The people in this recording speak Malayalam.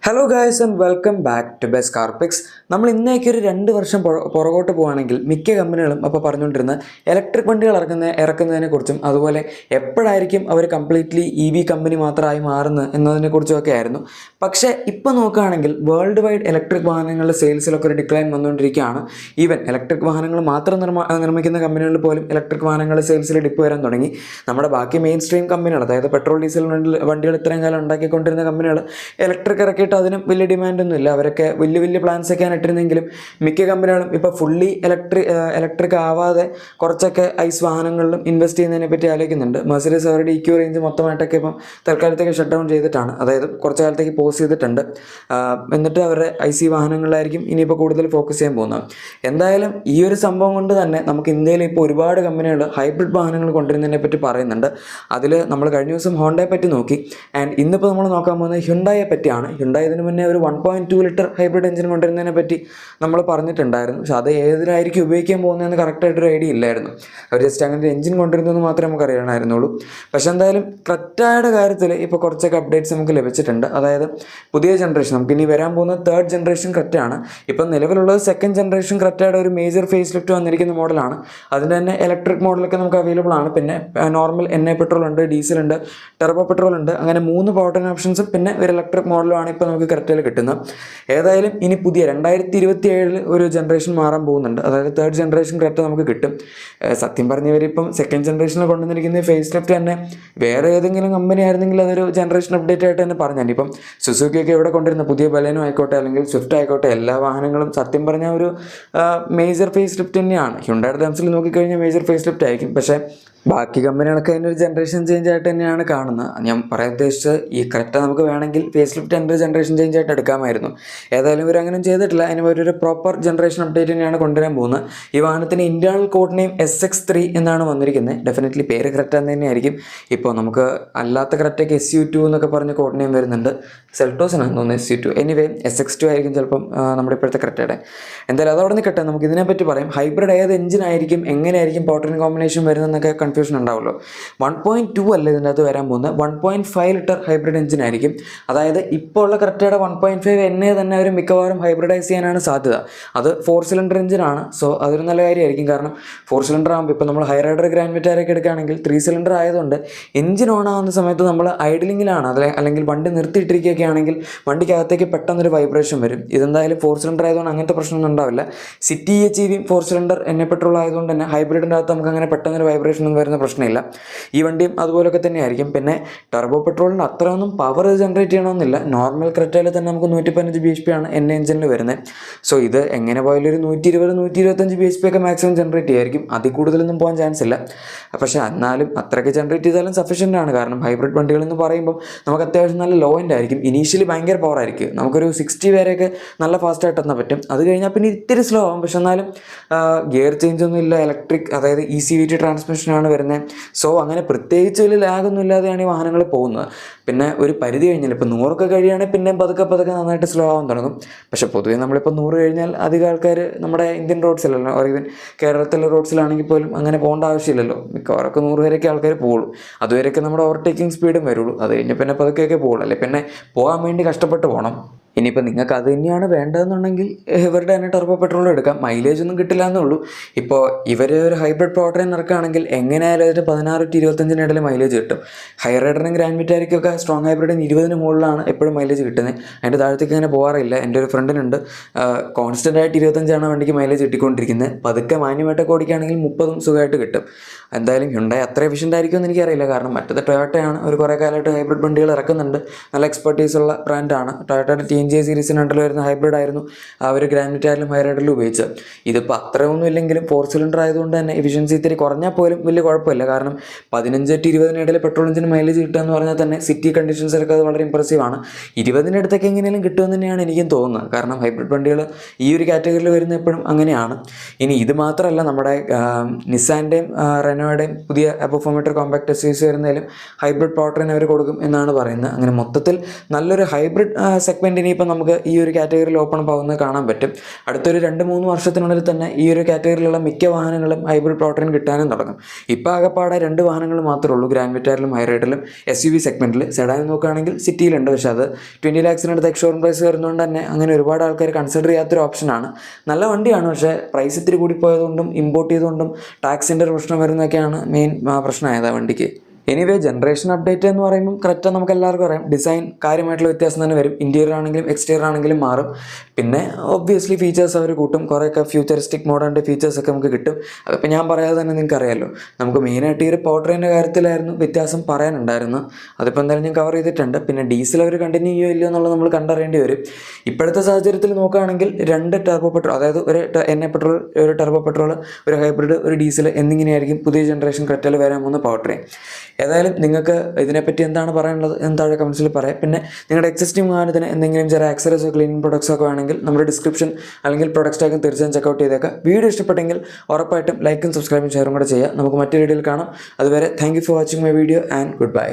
Hello guys and welcome back to best car picks. നമ്മൾ ഇന്നേക്ക് ഒരു 2 വർഷം പുറകോട്ട് പോവുകയാണെങ്കിൽ മിക്ക കമ്പനികളും അപ്പോൾ പറഞ്ഞുകൊണ്ടിരുന്ന ഇലക്ട്രിക് വണ്ടികൾ ഇറക്കുന്നതിനെക്കുറിച്ചും അതുപോലെ എപ്പോഴായിരിക്കും അവർ കംപ്ലീറ്റ്ലി EV കമ്പനി മാത്രമായി മാറുന്നത് എന്നതിനെക്കുറിച്ചുമൊക്കെ ആയിരുന്നു. പക്ഷേ ഇപ്പോൾ നോക്കുകയാണെങ്കിൽ വേൾഡ് വൈഡ് ഇലക്ട്രിക് വാഹനങ്ങളുടെ സെയിൽസിലൊക്കെ ഒരു ഡിക്ലൈൻ വന്നുകൊണ്ടിരിക്കുകയാണ്. ഈവൻ ഇലക്ട്രിക് വാഹനങ്ങൾ മാത്രം നിർമ്മിക്കുന്ന കമ്പനികളിൽ പോലും ഇലക്ട്രിക് വാഹനങ്ങളുടെ സെയിൽസിൽ ഡിപ്പ് വരാൻ തുടങ്ങി. നമ്മുടെ ബാക്കി മെയിൻ സ്ട്രീം കമ്പനികൾ, അതായത് പെട്രോൾ ഡീസൽ വണ്ടികൾ ഇത്രയും കാലം ഉണ്ടാക്കിക്കൊണ്ടിരുന്ന കമ്പനികൾ ഇലക്ട്രിക് ഇറക്കിയിട്ട് അതിനും വലിയ ഡിമാൻഡൊന്നും ഇല്ല. അവരൊക്കെ വലിയ വലിയ പ്ലാൻസ് ഒക്കെയാണ് ഇട്ടിരുന്നെങ്കിലും മിക്ക കമ്പനികളും ഇപ്പോൾ ഫുള്ളി ഇലക്ട്രിക് ആവാതെ കുറച്ചൊക്കെ ഐസ് വാഹനങ്ങളിലും ഇൻവെസ്റ്റ് ചെയ്യുന്നതിനെ പറ്റി ആലോചിക്കുന്നുണ്ട്. മെർസിഡീസ് അവരുടെ EQ റേഞ്ച് മൊത്തമായിട്ടൊക്കെ ഇപ്പം തൽക്കാലത്തേക്ക് ഷട്ട് ഡൗൺ ചെയ്തിട്ടാണ്, അതായത് കുറച്ച് കാലത്തേക്ക് പോസ് ചെയ്തിട്ടുണ്ട്. എന്നിട്ട് അവരുടെ IC വാഹനങ്ങളിലായിരിക്കും ഇനിയിപ്പോൾ കൂടുതൽ ഫോക്കസ് ചെയ്യാൻ പോകുന്നത്. എന്തായാലും ഈ ഒരു സംഭവം കൊണ്ട് തന്നെ നമുക്ക് ഇന്ത്യയിൽ ഇപ്പോൾ ഒരുപാട് കമ്പനികൾ ഹൈബ്രിഡ് വാഹനങ്ങൾ കൊണ്ടുവരുന്നതിനെ പറ്റി പറയുന്നുണ്ട്. അതിൽ നമ്മൾ കഴിഞ്ഞ ദിവസം ഹോണ്ടയെ പറ്റി നോക്കി, ആൻഡ് ഇന്നിപ്പോൾ നമ്മൾ നോക്കാൻ പോകുന്നത് ഹ്യുണ്ടായെ പറ്റിയാണ്. ഹ്യുണ്ടായി ഇതിന് മുന്നേ ഒരു 1.2 ലിറ്റർ ഹൈബ്രിഡ് എഞ്ചിൻ കൊണ്ടുവരുന്നതിനെ പറ്റി നമ്മൾ പറഞ്ഞിട്ടുണ്ടായിരുന്നു. പക്ഷെ അത് ഏതിലായിരിക്കും ഉപയോഗിക്കാൻ പോകുന്നതെന്ന് കറക്റ്റായിട്ടൊരു ഐഡിയ ഇല്ലായിരുന്നു. അവർ ജസ്റ്റ് അങ്ങനെ ഒരു എഞ്ചിൻ കൊണ്ടുവരുന്നതെന്ന് മാത്രമേ നമുക്ക് അറിയണമായിരുന്നുള്ളൂ. പക്ഷെ എന്തായാലും ക്രെറ്റയുടെ കാര്യത്തിൽ ഇപ്പോൾ കുറച്ചൊക്കെ അപ്ഡേറ്റ്സ് നമുക്ക് ലഭിച്ചിട്ടുണ്ട്. അതായത് പുതിയ ജനറേഷൻ, നമുക്ക് ഇനി വരാൻ പോകുന്ന 3rd ജനറേഷൻ ക്രെറ്റയാണ്. ഇപ്പം നിലവിലുള്ളത് 2nd ജനറേഷൻ ക്രെറ്റയുടെ ഒരു മേജർ ഫേസ് ലിഫ്റ്റ് വന്നിരിക്കുന്ന മോഡലാണ്. അതിൻ്റെ തന്നെ ഇലക്ട്രിക് മോഡലൊക്കെ നമുക്ക് അവൈലബിൾ ആണ്. പിന്നെ നോർമൽ NA പെട്രോൾ ഉണ്ട്, ഡീസൽ ഉണ്ട്, ടെർബോ പെട്രോൾ ഉണ്ട്. അങ്ങനെ 3 പവർ ട്രെയിൻ ഓപ്ഷൻസും പിന്നെ ഒരു ഇലക്ട്രിക് മോഡലുമാണ് ഇപ്പോൾ നമുക്ക് ക്രെറ്റയിൽ കിട്ടുന്നത്. ഏതായാലും ഇനി പുതിയ 2027 ഒരു ജനറേഷൻ മാറാൻ പോകുന്നുണ്ട്. അതായത് 3rd ജനറേഷൻ ക്രെറ്റ നമുക്ക് കിട്ടും. സത്യം പറഞ്ഞവരിപ്പം 2nd ജനറേഷനിൽ കൊണ്ടുവന്നിരിക്കുന്ന ഫേസ് ലിഫ്റ്റ് തന്നെ വേറെ ഏതെങ്കിലും കമ്പനി ആയിരുന്നെങ്കിൽ അതൊരു ജനറേഷൻ അപ്ഡേറ്റ് ആയിട്ട് തന്നെ പറഞ്ഞാൽ. ഇപ്പം സുസുക്കിയൊക്കെ ഇവിടെ കൊണ്ടുവരുന്ന പുതിയ ബലേനോ ആയിക്കോട്ടെ അല്ലെങ്കിൽ സ്വിഫ്റ്റ് ആയിക്കോട്ടെ, എല്ലാ വാഹനങ്ങളും സത്യം പറഞ്ഞാൽ ഒരു മേജർ ഫേസ് ലിഫ്റ്റ് തന്നെയാണ്. ഹ്യുണ്ടായുടെ ടേംസിൽ നോക്കിക്കഴിഞ്ഞാൽ മേജർ ഫേസ് ലിഫ്റ്റ് ആയിരിക്കും. പക്ഷേ ബാക്കി കമ്പനികളൊക്കെ അതിൻ്റെ ഒരു ജനറേഷൻ ചേഞ്ച് ആയിട്ട് തന്നെയാണ് കാണുന്നത്. ഞാൻ പറയാൻ ഉദ്ദേശിച്ചത് ഈ ക്രെറ്റ നമുക്ക് വേണമെങ്കിൽ ഫേസ് ലിഫ്റ്റ് എൻ്റെ ഒരു ജനറേഷൻ ചേഞ്ച് ആയിട്ട് എടുക്കാമായിരുന്നു. ഏതായാലും ഇവർ അങ്ങനെ ചെയ്തിട്ടില്ല. അതിന് ഒരു പ്രോപ്പർ ജനറേഷൻ അപ്ഡേറ്റ് തന്നെയാണ് കൊണ്ടുവരാൻ പോകുന്നത്. ഈ വാഹനത്തിന് ഇന്റേണൽ കോഡ് നെയിം SX3 എന്നാണ് വന്നിരിക്കുന്നത്. ഡെഫിനറ്റ്ലി പേര് ക്രെറ്റ എന്ന് തന്നെയായിരിക്കും. ഇപ്പോൾ നമുക്ക് അല്ലാത്ത ക്രെറ്റയ്ക്ക് SU2 എന്നൊക്കെ പറഞ്ഞ കോഡ് നെയിം വരുന്നുണ്ട്. സെൽട്ടോസിനാണ് തോന്നുന്നത് SU2. എനിവേ SX2 ആയിരിക്കും ചിലപ്പം നമ്മുടെ ഇപ്പോഴത്തെ ക്രെറ്റയുടെ. എന്തായാലും അതവിടെ നിൽക്കട്ടെ, നമുക്ക് ഇതിനെപ്പറ്റി പറയാം. ഹൈബ്രിഡ് ഏത് എഞ്ചിനായിരിക്കും, എങ്ങനെയായിരിക്കും പവർ ട്രെയിൻ കോമ്പിനേഷൻ വരുന്നതെന്നൊക്കെ കൺഫ്യൂഷൻ ഉണ്ടാവുമല്ലോ. 1.2 അല്ല ഇതിൻ്റെ അകത്ത് വരാൻ പോകുന്നത്, 1.5 ലിറ്റർ ഹൈബ്രിഡ് എഞ്ചിൻ ആയിരിക്കും. അതായത് ഇപ്പോൾ ഉള്ള ക്രെറ്റയുടെ 1.5 NA തന്നെ അവർ മിക്കവാറും ഹൈബ്രിഡൈസ് ചെയ്യാനാണ് സാധ്യത. അത് 4 സിലിണ്ടർ എഞ്ചിനാണ്. സോ അതൊരു നല്ല കാര്യമായിരിക്കും. കാരണം 4 സിലിണ്ടർ ആകുമ്പോൾ ഇപ്പോൾ നമ്മൾ ഹൈ റൈഡർ ഗ്രാൻഡ് വിറ്റാരൊക്കെ എടുക്കുകയാണെങ്കിൽ 3 സിലിണ്ടർ ആയതുകൊണ്ട് എഞ്ചിൻ ഓൺ ആവുന്ന സമയത്ത് നമ്മൾ ഐഡലിങ്ങിലാണ്, അല്ലെങ്കിൽ വണ്ടി നിർത്തിയിട്ടിരിക്കുകയൊക്കെ ആണെങ്കിൽ വണ്ടിക്കകത്തേക്ക് പെട്ടെന്നൊരു വൈബ്രേഷൻ വരും. ഇതെന്തായാലും 4 സിലിണ്ടർ ആയതുകൊണ്ട് അങ്ങനത്തെ പ്രശ്നമൊന്നും ഉണ്ടാവില്ല. City HEV 4 cylinder NA petrol ആയതുകൊണ്ട് തന്നെ ഹൈബ്രിഡിൻ്റെ അകത്ത് നമുക്ക് അങ്ങനെ പെട്ടെന്നൊരു വൈബ്രേഷൻ ഒന്നും വരുന്ന പ്രശ്നമില്ല. ഈ വണ്ടിയും അതുപോലൊക്കെ തന്നെ ആയിരിക്കും. പിന്നെ ടെർബോ പെട്രോളിന് അത്രയൊന്നും പവർ ജനറേറ്റ് ചെയ്യണമെന്നില്ല. നോർമൽ ക്രെറ്റയിൽ തന്നെ നമുക്ക് 115 bhp ആണ് NA എഞ്ചിനിൽ വരുന്നത്. സോ ഇത് എങ്ങനെ പോയാലും ഒരു 120-125 bhp ഒക്കെ മാക്സിമം ജനറേറ്റ് ചെയ്യായിരിക്കും. അതിൽ കൂടുതലൊന്നും പോകാൻ ചാൻസ് ഇല്ല. പക്ഷേ എന്നാലും അത്രയ്ക്ക് ജനറേറ്റ് ചെയ്താലും സഫീഷ്യൻ്റ് ആണ്. കാരണം ഹൈബ്രിഡ് വണ്ടികൾ എന്ന് പറയുമ്പോൾ നമുക്ക് അത്യാവശ്യം നല്ല ലോ എൻഡ് ആയിരിക്കും. ഇനീഷ്യലി ഭയങ്കര പവർ ആയിരിക്കും. നമുക്കൊരു 60 വരെയൊക്കെ നല്ല ഫാസ്റ്റായിട്ട് എത്താൻ പറ്റും. അത് കഴിഞ്ഞാൽ പിന്നെ ഇത്തിരി സ്ലോ ആവും. പക്ഷെ എന്നാലും ഗിയർ ചേഞ്ച് ഒന്നും ഇല്ല. ഇലക്ട്രിക്, അതായത് ECVT ട്രാൻസ്മിഷനാണ് വരുന്നത്. സോ അങ്ങനെ പ്രത്യേകിച്ച് വലിയ ലാഗൊന്നും ഇല്ലാതെയാണ് ഈ വാഹനങ്ങൾ പോകുന്നത്. പിന്നെ ഒരു പരിധി കഴിഞ്ഞാൽ ഇപ്പോൾ 100 കഴിയുകയാണെങ്കിൽ പിന്നെ പതുക്കെ നന്നായിട്ട് സ്ലോ ആവാൻ തുടങ്ങും. പക്ഷേ പൊതുവേ നമ്മളിപ്പോൾ 100 കഴിഞ്ഞാൽ അധികം ആൾക്കാർ നമ്മുടെ ഇന്ത്യൻ റോഡ്സിലല്ലോ, ഓർ ഈവൻ കേരളത്തിലെ റോഡ്സിലാണെങ്കിൽ പോലും അങ്ങനെ പോകേണ്ട ആവശ്യമില്ലല്ലോ. മിക്കവാറൊക്കെ 100 വരെയൊക്കെ ആൾക്കാർ പോകുള്ളൂ. അതുവരെയൊക്കെ നമ്മുടെ ഓവർടേക്കിംഗ് സ്പീഡും വരുള്ളൂ. അത് കഴിഞ്ഞ് പിന്നെ പതുക്കെയൊക്കെ പോകുള്ളൂ. അല്ലെ പിന്നെ പോകാൻ വേണ്ടി കഷ്ടപ്പെട്ട് പോകണം. ഇനിയിപ്പോൾ നിങ്ങൾക്ക് അത് തന്നെയാണ് വേണ്ടതെന്നുണ്ടെങ്കിൽ ഇവരുടെ തന്നെ ടെർബോ പെട്രോൾ എടുക്കാം. മൈലേജ് ഒന്നും കിട്ടില്ല എന്നേ ഉള്ളൂ. ഇപ്പോൾ ഇവർ ഒരു ഹൈബ്രിഡ് പവർ ട്രെയിൻ ഇറക്കുകയാണെങ്കിൽ എങ്ങനെയായാലും അതിന് 16-25 ഇടയിൽ മൈലേജ് കിട്ടും. ഹൈ റൈഡറിനും ഗ്രാൻഡ് വിറ്റാരയ്ക്കൊക്കെ സ്ട്രോങ് ഹൈബ്രിഡിന് 20 മുകളിലാണ് എപ്പോഴും മൈലേജ് കിട്ടുന്നത്. അതിൻ്റെ താഴത്തേക്ക് അങ്ങനെ പോകാറില്ല. എൻ്റെ ഒരു ഫ്രണ്ടിനുണ്ട്, കോൺസ്റ്റൻ്റ് ആയിട്ട് 25 വണ്ടിക്ക് മൈലേജ് കിട്ടിക്കൊണ്ടിരിക്കുന്നത്. പതുക്കെ മാന്യമായിട്ടൊക്കെ ഓടിക്കുകയാണെങ്കിൽ 30 സുഖമായിട്ട് കിട്ടും. എന്തായാലും ഹ്യുണ്ടായി അത്ര എഫിഷ്യൻ്റ് ആയിരിക്കുമെന്ന് എനിക്കറിയില്ല. കാരണം മറ്റത് ടൊയോട്ടയാണ്. ഒരു കുറേ കാലമായിട്ട് ഹൈബ്രിഡ് വണ്ടികൾ ഇറക്കുന്നുണ്ട്. നല്ല എക്സ്പെർട്ടീസ് ഉള്ള ബ്രാൻഡാണ്. ടൊയോട്ടയുടെ TNGA സീരീസിന് അണ്ടറിൽ വരുന്ന ഹൈബ്രിഡ് ആയിരുന്നു അവർ ഗ്രാൻഡ് വിറ്റാരിലും ഹൈ റൈഡറിലും ഉപയോഗിച്ചത്. ഇതിപ്പോൾ അത്രയൊന്നും ഇല്ലെങ്കിലും 4 സിലിണ്ടർ ആയതുകൊണ്ട് തന്നെ എഫിഷ്യൻസി ഇത്തിരി കുറഞ്ഞാൽ പോലും വലിയ കുഴപ്പമില്ല. കാരണം 15-20 ഇടയിൽ പെട്രോൾ എഞ്ചിന് മൈലേജ് കിട്ടുക എന്ന് പറഞ്ഞാൽ തന്നെ സിറ്റി കണ്ടീഷൻസിലൊക്കെ അത് വളരെ ഇമ്പ്രസീവ് ആണ്. 20 അടുത്തൊക്കെ എങ്ങനെയും കിട്ടുമെന്ന് തന്നെയാണ് എനിക്കും തോന്നുന്നത്. കാരണം ഹൈബ്രിഡ് വണ്ടികൾ ഈ ഒരു കാറ്റഗറിയിൽ വരുന്ന എപ്പോഴും അങ്ങനെയാണ്. ഇനി ഇത് മാത്രമല്ല, നമ്മുടെ നിസാൻ്റെയും റെനോയുടെയും പുതിയ പെർഫോമേറ്റർ കോമ്പാക്ട് എസ് യു വി വരുന്നതിലും ഹൈബ്രിഡ് പവർ ട്രെയിൻ അവർ കൊടുക്കും എന്നാണ് പറയുന്നത്. അങ്ങനെ മൊത്തത്തിൽ നല്ലൊരു ഹൈബ്രിഡ് സെഗ്മെൻറ്റ് ഇനിയിപ്പോൾ നമുക്ക് ഈ ഒരു കാറ്റഗറിയിൽ ഓപ്പൺ അപ്പ് ആവുന്നത് കാണാൻ പറ്റും. അടുത്തൊരു 2-3 വർഷത്തിനുള്ളിൽ തന്നെ ഈ ഒരു കാറ്റഗറിയിലുള്ള മിക്ക വാഹനങ്ങളും ഹൈബ്രിഡ് പവർ ട്രെയിൻ കിട്ടാനും തുടങ്ങും. ഇപ്പോൾ ആകെപ്പാടെ 2 വാഹനങ്ങൾ മാത്രമേ ഉള്ളൂ ഗ്രാൻഡ് വിറ്റാറിലും ഹൈറൈഡിലും എസ് യു വി സെഗ്മെൻറ്റിൽ. സെഡാൻ നോക്കുകയാണെങ്കിൽ സിറ്റിയിലുണ്ട്, പക്ഷേ അത് 20 lakhsനടുത്ത് എക്സ്ഷോറൂം പ്രൈസ് വരുന്നതുകൊണ്ട് തന്നെ അങ്ങനെ ഒരുപാട് ആൾക്കാർ കൺസിഡർ ചെയ്യാത്തൊരു ഓപ്ഷനാണ്. നല്ല വണ്ടിയാണ്, പക്ഷേ പ്രൈസ് ഇത്തിരി കൂടി പോയതുകൊണ്ടും ഇമ്പോർട്ട് ചെയ്തുകൊണ്ടും ടാക്സിൻ്റെ ഒരു പ്രശ്നം വരുന്നതൊക്കെയാണ് മെയിൻ പ്രശ്നമായത് ആ വണ്ടിക്ക്. എനിവേ ജനറേഷൻ അപ്ഡേറ്റ് എന്ന് പറയുമ്പോൾ കറക്റ്റ് നമുക്ക് എല്ലാവർക്കും അറിയാം, ഡിസൈൻ കാര്യമായിട്ടുള്ള വ്യത്യാസം തന്നെ വരും. ഇൻറ്റീരിയർ ആണെങ്കിലും എക്സ്റ്റീരിയർ ആണെങ്കിലും മാറും. പിന്നെ ഒബ്വിയസ്ലി ഫീച്ചേഴ്സ് അവർ കൂട്ടും, കുറേയൊക്കെ ഫ്യൂച്ചറിസ്റ്റിക് മോഡേണിൻ്റെ ഫീച്ചേഴ്സൊക്കെ നമുക്ക് കിട്ടും. അതിപ്പോൾ ഞാൻ പറയാതെ തന്നെ നിങ്ങൾക്ക് അറിയാമല്ലോ. നമുക്ക് മെയിനായിട്ട് ഈ ഒരു പവർ ട്രെയിനിൻ്റെ കാര്യത്തിലായിരുന്നു വ്യത്യാസം പറയാനുണ്ടായിരുന്നു. അതിപ്പോൾ എന്തായാലും ഞാൻ കവർ ചെയ്തിട്ടുണ്ട്. പിന്നെ ഡീസൽ അവർ കണ്ടിന്യൂ ചെയ്യുമോ ഇല്ലയോ എന്നുള്ളത് നമ്മൾ കണ്ടറിയേണ്ടി വരും. ഇപ്പോഴത്തെ സാഹചര്യത്തിൽ നോക്കുകയാണെങ്കിൽ 2 ടർബോ പെട്രോൾ, അതായത് ഒരു NA പെട്രോൾ, ഒരു ടർബോ പെട്രോൾ, ഒരു ഹൈബ്രിഡ്, ഒരു ഡീസൽ എന്നിങ്ങനെയായിരിക്കും പുതിയ ജനറേഷൻ ക്രെറ്റയിൽ വരാൻ പോകുന്ന പവർ ട്രെയിൻ. ഏതായാലും നിങ്ങൾക്ക് ഇതിനെപ്പറ്റി എന്താണ് പറയാനുള്ളത് എന്ന് താഴെ കമൻസിൽ പറയാം. പിന്നെ നിങ്ങളുടെ എക്സിസ്റ്റിംഗ് വാഹനത്തിന് എന്തെങ്കിലും ചെറിയ ആക്സറീസോ ക്ലീനിങ് പ്രൊഡക്ട്സോ ഒക്കെ വേണമെങ്കിൽ നമ്മുടെ ഡിസ്ക്രിപ്ഷൻ അല്ലെങ്കിൽ പ്രൊഡക്റ്റ് ടാഗും തീർച്ചയായും ചെക്കൗട്ട് ചെയ്തേക്കാം. വീഡിയോ ഇഷ്ടപ്പെട്ടെങ്കിൽ ഉറപ്പായിട്ടും ലൈക്കും സബ്സ്ക്രൈബും ഷെയറും കൂടെ ചെയ്യുക. നമുക്ക് മറ്റൊരു വീഡിയോയിൽ കാണാം. അതുവരെ thank you for watching my video and good bye.